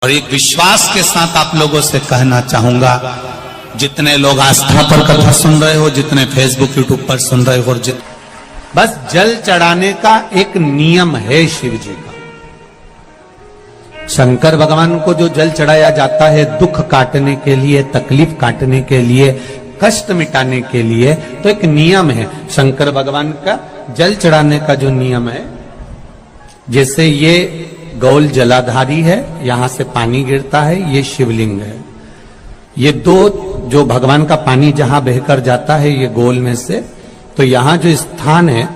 और एक विश्वास के साथ आप लोगों से कहना चाहूंगा, जितने लोग आस्था पर कथा सुन रहे हो, जितने फेसबुक यूट्यूब पर सुन रहे हो, बस जल चढ़ाने का एक नियम है शिव जी का। शंकर भगवान को जो जल चढ़ाया जाता है दुख काटने के लिए, तकलीफ काटने के लिए, कष्ट मिटाने के लिए, तो एक नियम है शंकर भगवान का जल चढ़ाने का जो नियम है। जैसे ये गौल जलाधारी है, यहां से पानी गिरता है, ये शिवलिंग है। ये दो जो भगवान का पानी जहां बहकर जाता है ये गोल में से, तो यहां जो स्थान है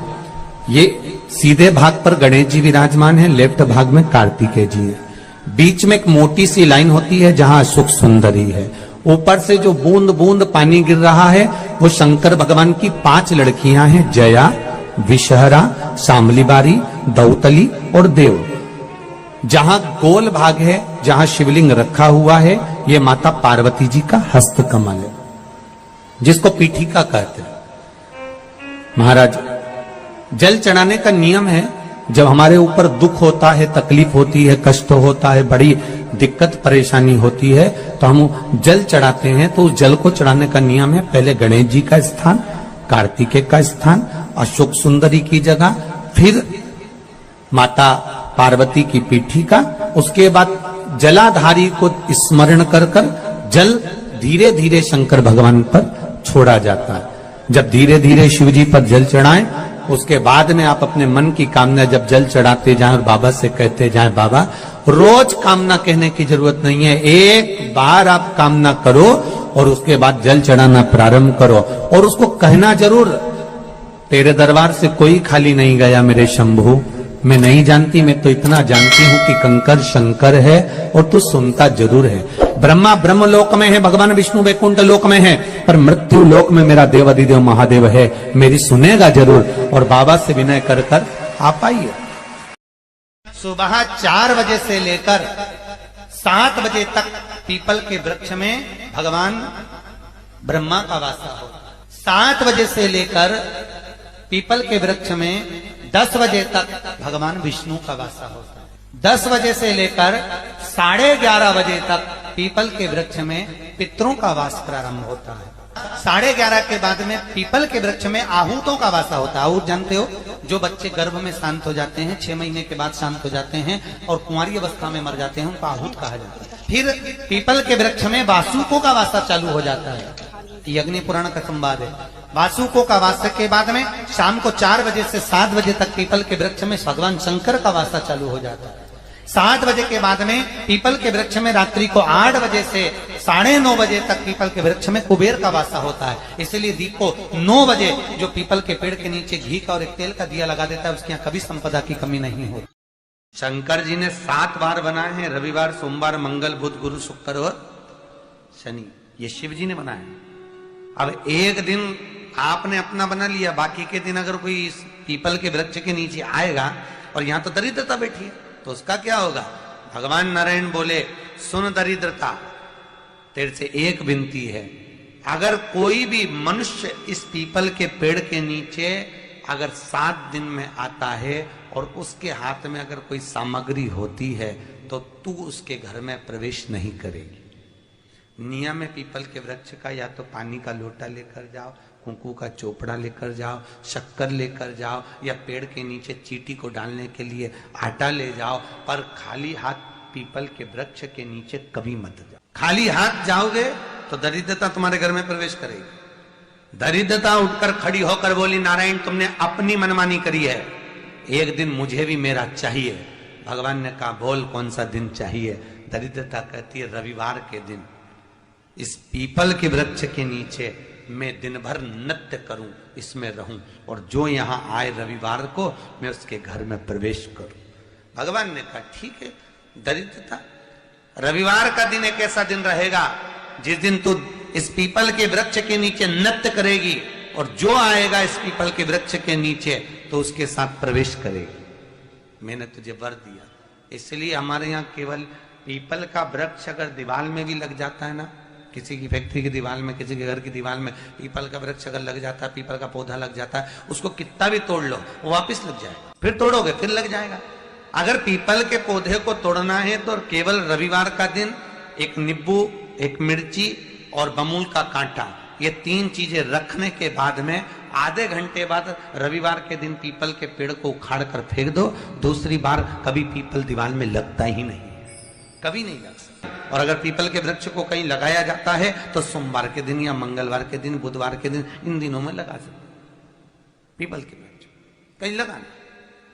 ये सीधे भाग पर गणेश जी विराजमान है, लेफ्ट भाग में कार्तिकेय जी है। बीच में एक मोटी सी लाइन होती है जहां अशोक सुंदरी है। ऊपर से जो बूंद बूंद पानी गिर रहा है वो शंकर भगवान की 5 लड़कियां हैं, जया, विषहरा, शामलीबारी, दौतली और देव। जहां गोल भाग है, जहां शिवलिंग रखा हुआ है, ये माता पार्वती जी का हस्त कमल है, जिसको पीठिका कहते हैं। महाराज, जल चढ़ाने का नियम है, जब हमारे ऊपर दुख होता है, तकलीफ होती है, कष्ट होता है, बड़ी दिक्कत परेशानी होती है, तो हम जल चढ़ाते हैं। तो उस जल को चढ़ाने का नियम है, पहले गणेश जी का स्थान, कार्तिकेय का स्थान, अशोक सुंदरी की जगह, फिर माता पार्वती की पीठिका, उसके बाद जलाधारी को स्मरण कर कर जल धीरे धीरे शंकर भगवान पर छोड़ा जाता है। जब धीरे धीरे शिव जी पर जल चढ़ाएं, उसके बाद में आप अपने मन की कामना जब जल चढ़ाते जाएं और बाबा से कहते जाएं, बाबा रोज कामना कहने की जरूरत नहीं है, एक बार आप कामना करो और उसके बाद जल चढ़ाना प्रारंभ करो। और उसको कहना जरूर, तेरे दरबार से कोई खाली नहीं गया मेरे शंभू, मैं नहीं जानती, मैं तो इतना जानती हूं कि कंकर शंकर है और तू सुनता जरूर है। ब्रह्मा ब्रह्म लोक में है, भगवान विष्णु वैकुंठ लोक में है, पर मृत्यु लोक में मेरा देव अधिदेव महादेव है, मेरी सुनेगा जरूर। और बाबा से विनय कर कर आप आइए। सुबह 4 बजे से लेकर 7 बजे तक पीपल के वृक्ष में भगवान ब्रह्मा का वासा होता है। 7 बजे से लेकर पीपल के वृक्ष में 10 बजे तक भगवान विष्णु का वासा होता है। 10 बजे से लेकर 11:30 बजे तक पीपल के वृक्ष में पितरों का वास प्रारंभ होता है। 11:30 के बाद में पीपल के वृक्ष में आहूतों का वासा होता है। आहूत जानते हो, जो बच्चे गर्भ में शांत हो जाते हैं, 6 महीने के बाद शांत हो जाते हैं और कुंवारी अवस्था में मर जाते हैं, उनको आहूत कहा जाता है। फिर पीपल के वृक्ष में वासुकों का वासा चालू हो जाता है। ये अग्नि पुराण का संवाद है। वासुकों का वासा के बाद में शाम को 4 बजे से 7 बजे तक पीपल के वृक्ष में भगवान शंकर का वासा चालू हो जाता है। 7 बजे के बाद में पीपल के वृक्ष में रात्रि को 8 बजे से 9:30 बजे तक पीपल के वृक्ष में कुबेर का वासा होता है। इसलिए दीप को 9 बजे जो पीपल के पेड़ के नीचे घी का और एक तेल का दिया लगा देता है, उसके यहाँ कभी संपदा की कमी नहीं होती। शंकर जी ने 7 बार बनाए हैं, रविवार, सोमवार, मंगल, बुध, गुरु, शुक्र और शनि, ये शिव जी ने बनाए हैं। अब एक दिन आपने अपना बना लिया, बाकी के दिन अगर कोई इस पीपल के वृक्ष के नीचे आएगा और यहां तो दरिद्रता बैठी है, तो उसका क्या होगा? भगवान नारायण बोले, सुन दरिद्रता, तेरे से एक विनती है, अगर कोई भी मनुष्य इस पीपल के पेड़ के नीचे अगर 7 दिन में आता है और उसके हाथ में अगर कोई सामग्री होती है तो तू उसके घर में प्रवेश नहीं करेगी। नियम है पीपल के वृक्ष का, या तो पानी का लोटा लेकर जाओ, कुंकू का चोपड़ा लेकर जाओ, शक्कर लेकर जाओ, या पेड़ के नीचे चींटी को डालने के लिए आटा ले जाओ, पर खाली हाथ पीपल के वृक्ष के नीचे कभी मत जाओ। खाली हाथ जाओगे तो दरिद्रता तुम्हारे घर में प्रवेश करेगी। दरिद्रता उठकर खड़ी होकर बोली, नारायण तुमने अपनी मनमानी करी है, एक दिन मुझे भी मेरा चाहिए। भगवान ने कहा, बोल कौन सा दिन चाहिए? दरिद्रता कहती है, रविवार के दिन इस पीपल के वृक्ष के नीचे मैं दिन भर नृत्य करूं, इसमें रहूं, और जो यहां आए रविवार को मैं उसके घर में प्रवेश करूं। भगवान ने कहा, ठीक है। दरिद्रता, रविवार का दिन एक ऐसा दिन रहेगा जिस दिन तू इस पीपल के वृक्ष के नीचे नृत्य करेगी और जो आएगा इस पीपल के वृक्ष के नीचे तो उसके साथ प्रवेश करेगी। मैंने तुझे वर दिया। इसलिए हमारे यहाँ केवल पीपल का वृक्ष अगर दीवार में भी लग जाता है ना, किसी की फैक्ट्री की दीवार में, किसी के घर की दीवार में पीपल का वृक्ष अगर लग जाता है, पीपल का पौधा लग जाता है, उसको कितना भी तोड़ लो वो वापस लग जाएगा, फिर तोड़ोगे फिर लग जाएगा। अगर पीपल के पौधे को तोड़ना है तो केवल रविवार का दिन एक नींबू, एक मिर्ची और बमूल का कांटा, ये 3 चीजें रखने के बाद में आधे घंटे बाद रविवार के दिन पीपल के पेड़ को उखाड़ कर फेंक दो। दूसरी बार कभी पीपल दीवार में लगता ही नहीं, कभी नहीं लग सकता। और अगर पीपल के वृक्ष को कहीं लगाया जाता है तो सोमवार के दिन या मंगलवार के दिन, बुधवार के दिन, इन दिनों में लगा सकते पीपल के वृक्ष कहीं लगाना।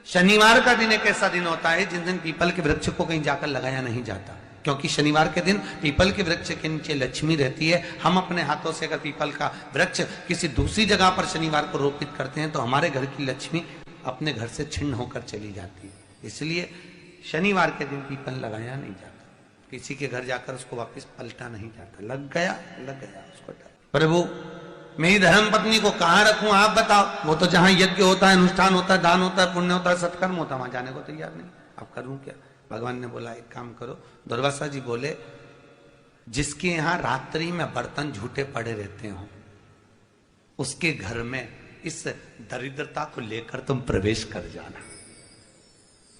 शनिवार का दिन एक ऐसा दिन होता है जिस दिन पीपल के वृक्ष को कहीं जाकर लगाया नहीं जाता, क्योंकि शनिवार के दिन पीपल के वृक्ष के नीचे लक्ष्मी रहती है। हम अपने हाथों से अगर पीपल का वृक्ष किसी दूसरी जगह पर शनिवार को रोपित करते हैं तो हमारे घर की लक्ष्मी अपने घर से छिन्न होकर चली जाती है। इसलिए शनिवार के दिन पीपल लगाया नहीं जाता, किसी के घर जाकर उसको वापस पलटा नहीं जाता। लग गया उसको। प्रभु मेरी धर्म पत्नी को कहां रखूं आप बताओ। वो तो जहां यज्ञ होता है, अनुष्ठान होता है, दान होता है, पुण्य होता है, सत्कर्म होता है, वहां जाने को तैयार नहीं। अब करूं क्या? भगवान ने बोला एक काम करो। दुर्वासा जी बोले जिसके यहां रात्रि में बर्तन झूठे पड़े रहते हो उसके घर में इस दरिद्रता को लेकर तुम प्रवेश कर जाना।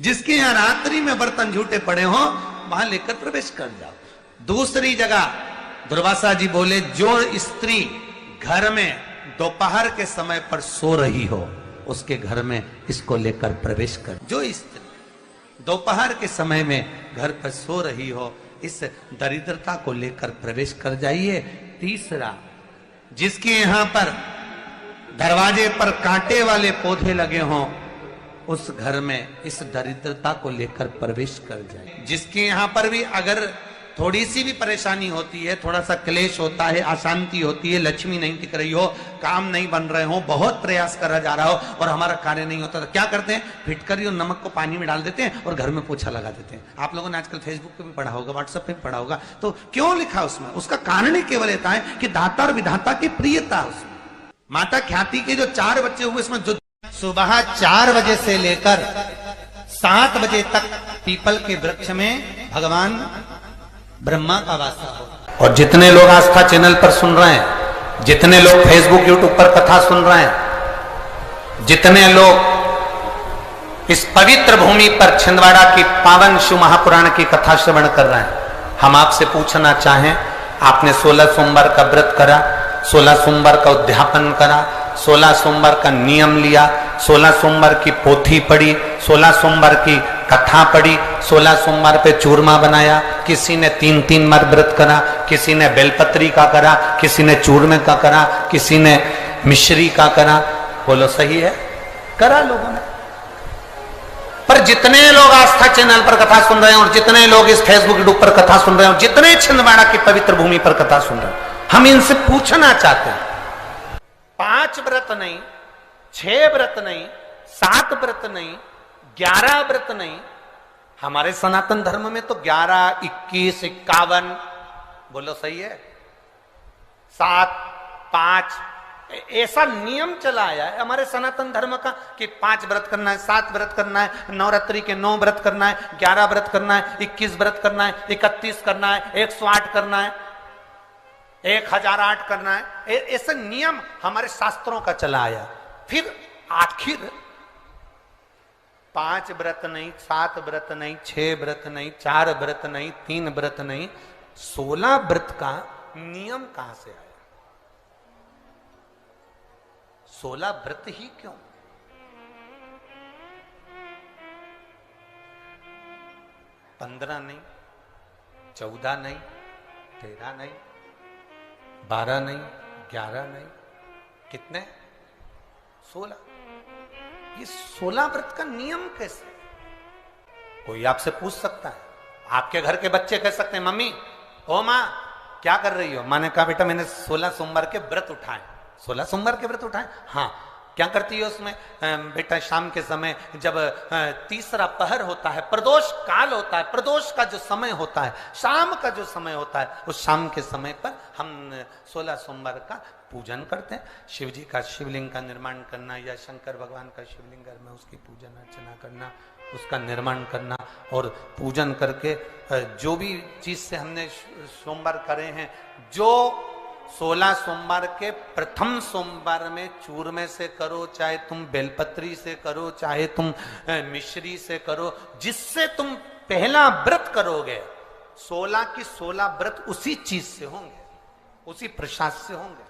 जिसके यहां रात्रि में बर्तन झूठे पड़े हो वहां लेकर प्रवेश कर जाओ। दूसरी जगह दुर्वासा जी बोले जो स्त्री घर में दोपहर के समय पर सो रही हो उसके घर में इसको लेकर प्रवेश कर। जो स्त्री दोपहर के समय में घर पर सो रही हो इस दरिद्रता को लेकर प्रवेश कर जाइए। तीसरा, जिसके यहां पर दरवाजे पर कांटे वाले पौधे लगे हों उस घर में इस दरिद्रता को लेकर प्रवेश कर जाए। जिसके यहां पर भी अगर थोड़ी सी भी परेशानी होती है, थोड़ा सा क्लेश होता है, अशांति होती है, लक्ष्मी नहीं टिक रही हो, काम नहीं बन रहे हो, बहुत प्रयास करा जा रहा हो और हमारा कार्य नहीं होता, तो क्या करते हैं? फिटकरी और नमक को पानी में डाल देते हैं और घर में पोछा लगा देते हैं। आप लोगों ने आजकल फेसबुक पे भी पढ़ा होगा, व्हाट्सएप पे भी पढ़ा होगा। तो क्यों लिखा उसमें? उसका कारण ही केवल इतना है कि दाता और विधाता की प्रियता उसमें। माता ख्याति के जो 4 बच्चे हुए इसमें जो सुबह 4 बजे से लेकर 7 बजे तक पीपल के वृक्ष में भगवान ब्रह्मा का वासा हो। और जितने लोग आस्था चैनल पर सुन रहे हैं, जितने लोग फेसबुक यूट्यूब पर कथा सुन रहे हैं, जितने लोग इस पवित्र भूमि पर छिंदवाड़ा की पावन शिव महापुराण की कथा श्रवण कर रहे हैं, हम आपसे पूछना चाहें, आपने 16 सोमवार का व्रत करा, 16 सोमवार का उद्यापन करा, 16 सोमवार का नियम लिया, 16 सोमवार की पोथी पढ़ी, 16 सोमवार की कथा पढ़ी, 16 सोमवार पे चूरमा बनाया, किसी ने 3 बार व्रत करा, किसी ने बेलपत्री का करा, किसी ने चूरमे का करा, किसी ने मिश्री का करा। बोलो सही है? करा लोगों ने। पर जितने लोग आस्था चैनल पर कथा सुन रहे हैं और जितने लोग इस फेसबुक यूट्यूब पर कथा सुन रहे हैं और जितने छिंदवाड़ा की पवित्र भूमि पर कथा सुन रहे हैं, हम इनसे पूछना चाहते हैं, 5 व्रत नहीं, 6 व्रत नहीं, 7 व्रत नहीं, 11 व्रत नहीं। हमारे सनातन धर्म में तो 11, 21, 51, बोलो सही है, 7, 5 ऐसा नियम चला आया है हमारे सनातन धर्म का कि 5 व्रत करना है, 7 व्रत करना है, नवरात्रि के 9 व्रत करना है, 11 व्रत करना है, 21 व्रत करना है, 31 करना है, 108 करना है, 1008 करना है। ऐसा नियम हमारे शास्त्रों का चला आया। फिर आखिर 5 व्रत नहीं, 7 व्रत नहीं, 6 व्रत नहीं, 4 व्रत नहीं, 3 व्रत नहीं, 16 व्रत का नियम कहां से आया? 16 व्रत ही क्यों? 15 नहीं, 14 नहीं, 13 नहीं, 12 नहीं, 11 नहीं, कितने? 16। ये 16 व्रत का नियम कैसे? कोई आपसे पूछ सकता है, आपके घर के बच्चे कह सकते हैं, मम्मी ओ माँ क्या कर रही हो? माँ ने कहा बेटा मैंने 16 सोमवार के व्रत उठाए। 16 सोमवार के व्रत उठाए? हाँ। क्या करती है उसमें? बेटा शाम के समय जब तीसरा पहर होता है, प्रदोष काल होता है, प्रदोष का जो समय होता है, शाम का जो समय होता है, उस शाम के समय पर हम 16 सोमवार का पूजन करते हैं। शिव जी का शिवलिंग का निर्माण करना या शंकर भगवान का शिवलिंग घर में उसकी पूजन अर्चना करना, उसका निर्माण करना और पूजन करके जो भी चीज से हमने सोमवार करे हैं, जो 16 सोमवार के प्रथम सोमवार में चूरमे से करो, चाहे तुम बेलपत्री से करो, चाहे तुम मिश्री से करो, जिससे तुम पहला व्रत करोगे 16 की 16 व्रत उसी चीज से होंगे, उसी प्रसाद से होंगे।